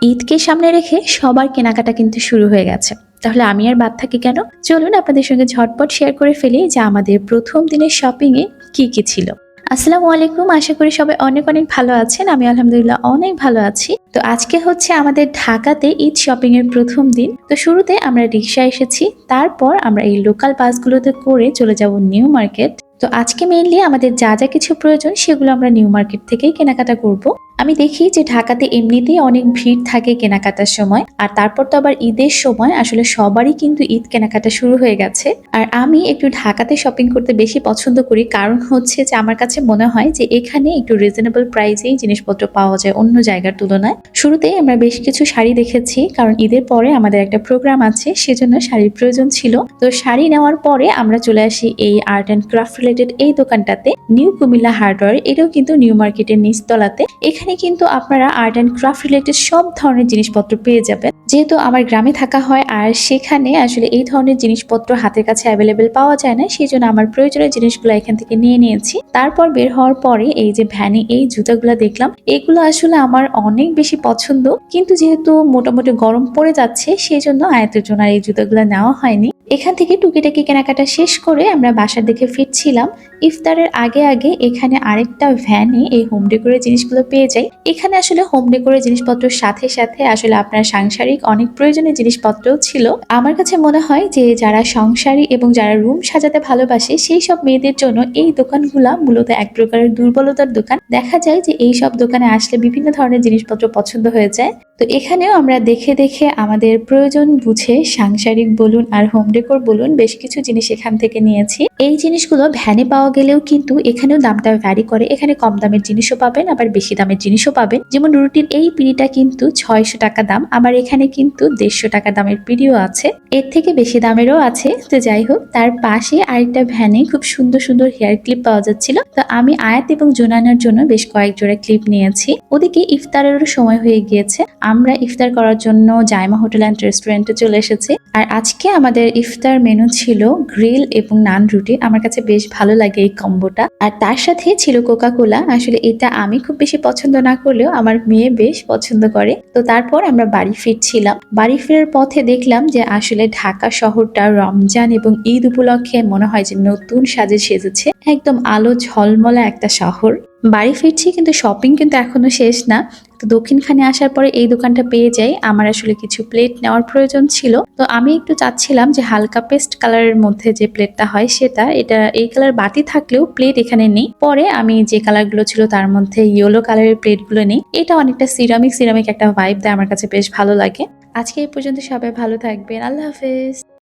ঈদকে সামনে রেখে সবার কেনাকাটা কিন্তু শুরু হয়ে গেছে। তাহলে আমি আর বাদ থাকি কেন? চলুন আপনাদের সঙ্গে ঝটপট শেয়ার করে ফেলি যে আমাদের প্রথম দিনের শপিং এ কি ছিল। আসসালামু আলাইকুম। আশা করি সবাই অনেক অনেক ভালো আছেন। আমি আলহামদুলিল্লাহ অনেক ভালো আছি। তো আজকে হচ্ছে আমাদের ঢাকাতে ঈদ শপিং এর প্রথম দিন। তো শুরুতে আমরা রিক্সায় এসেছি। তারপর আমরা এই লোকাল বাসগুলোতে করে চলে যাব নিউ মার্কেট। তো আজকে মেইনলি আমাদের যা কিছু প্রয়োজন সেগুলো আমরা নিউ মার্কেট থেকেই কেনাকাটা করব। আমি দেখি যে ঢাকাতে এমনিতেই অনেক ভিড় থাকে কেনাকাটার সময়, আর তারপর তো আবার ঈদের সময় আসলে সবারই কিন্তু ঈদ কেনাকাটা শুরু হয়ে গেছে। আর আমি একটু ঢাকাতে শপিং করতে বেশি পছন্দ করি, কারণ হচ্ছে যে আমার কাছে মনে হয় যে এখানে একটু রিজনেবল প্রাইসেই জিনিসপত্র পাওয়া যায় অন্য জায়গার তুলনায়। শুরুতেই আমরা বেশ কিছু শাড়ি দেখেছি, কারণ ঈদের পরে আমাদের একটা প্রোগ্রাম আছে, সেজন্য শাড়ির প্রয়োজন ছিল। তো শাড়ি নেওয়ার পরে আমরা চলে আসি এই আর্ট অ্যান্ড ক্রাফট রিলেটেড এই দোকানটাতে, নিউ কুমিল্লা হার্ডওয়্যার। এটাও কিন্তু নিউ মার্কেটের নিচতলাতে। এখানে কিন্তু আপনারা আর্ট অ্যান্ড ক্রাফট রিলেটেড সব ধরনের জিনিসপত্র পেয়ে যাবেন। যেহেতু আমার গ্রামে থাকা হয় আর সেখানে আসলে এই ধরনের জিনিসপত্র হাতের কাছে অ্যাভেলেবেল পাওয়া যায় না, সেই জন্য আমার প্রয়োজনীয় জিনিসগুলো এখান থেকে নিয়ে নিয়েছি। তারপর বের হওয়ার পরে এই যে ভ্যানে এই জুতাগুলো দেখলাম, এগুলো আসলে আমার অনেক বেশি পছন্দ, কিন্তু যেহেতু মোটামুটি গরম পড়ে যাচ্ছে সেই জন্য আয়াতের জন্য আর এই জুতাগুলো নেওয়া হয়নি। এখান থেকে টুকিটাকি কেনাকাটা শেষ করে আমরা বাসার দিকে ফিরছিলাম। ইফতারের আগে আগে এখানে আরেকটা ভ্যানে এই হোম ডেকোরের জিনিসগুলো পেয়ে যাই। এখানে আসলে হোম ডেকোরের জিনিসপত্রের সাথে সাথে আসলে আপনার সাংসারিক অনেক প্রয়োজনীয় জিনিসপত্রও ছিল। আমার কাছে মনে হয় যে যারা সংসারী এবং যারা রুম সাজাতে ভালোবাসে সেই সব মেয়েদের জন্য এই দোকানগুলা মূলত এক প্রকারের দুর্বলতার দোকান। দেখা যায় যে এই সব দোকানে আসলে বিভিন্ন ধরনের জিনিসপত্র পছন্দ হয়ে যায়। তো এখানেও আমরা দেখে দেখে আমাদের প্রয়োজন বুঝে সাংসারিক বলুন আর হোম ডেকোর বলুন বেশ কিছু জিনিস এখান থেকে নিয়েছি। এই জিনিসগুলো ভ্যানে পাওয়া গেলেও কিন্তু এখানেও দামটা ভ্যারি করে। এখানে কম দামের জিনিসও পাবেন, আবার বেশি দামের জিনিসও পাবেন। যেমন রুটির এই পিড়িটা কিন্তু 600 টাকা দাম, আবার এখানে কিন্তু 150 টাকা দামের পিড়িও আছে, এর থেকে বেশি দামেরও আছে। তো যাই হোক, তার পাশে আরেকটা ভ্যানে খুব সুন্দর সুন্দর হেয়ার ক্লিপ পাওয়া যাচ্ছিল। তো আমি আয়াত এবং জোনানার জন্য বেশ কয়েক জোড়া ক্লিপ নিয়েছি। ওদিকে ইফতারেরও সময় হয়ে গিয়েছে। আমরা ইফতার করার জন্য জাইমা হোটেল অ্যান্ড রেস্টুরেন্টে চলে এসেছি। আর আজকে আমাদের ইফতার মেনু ছিল গ্রিল এবং নান রুটি। আমার কাছে বেশ ভালো লাগে এই কম্বোটা। আর তার সাথে ছিল কোকা কোলা। আসলে এটা আমি খুব বেশি পছন্দ না করলেও আমার মেয়ে বেশ পছন্দ করে। তো তারপর আমরা বাড়ি ফিরছিলাম। বাড়ি ফেরার পথে দেখলাম যে আসলে ঢাকা শহরটা রমজান এবং ঈদ উপলক্ষে মনে হয় যে নতুন সাজে সেজেছে। একদম আলো ঝলমলা একটা শহর। বাড়ি ফিরছি, কিন্তু শপিং কিন্তু এখনো শেষ না। তো দক্ষিণখানে আসার পরে এই দোকানটা পেয়ে যাই। আমার আসলে কিছু প্লেট নেওয়ার প্রয়োজন ছিল। তো আমি একটু চাচ্ছিলাম যে হালকা পেস্ট কালারের মধ্যে যে প্লেটটা হয় সেটা, এটা এই কালার বাটি থাকলেও প্লেট এখানে নেই। পরে আমি যে কালারগুলো ছিল তার মধ্যে ইয়েলো কালারের প্লেটগুলো নেই। এটা অনেকটা সিরামিক একটা ভাইব দেয়, আমার কাছে বেশ ভালো লাগে। আজকে এই পর্যন্ত, সবাই ভালো থাকবেন। আল্লাহ হাফেজ।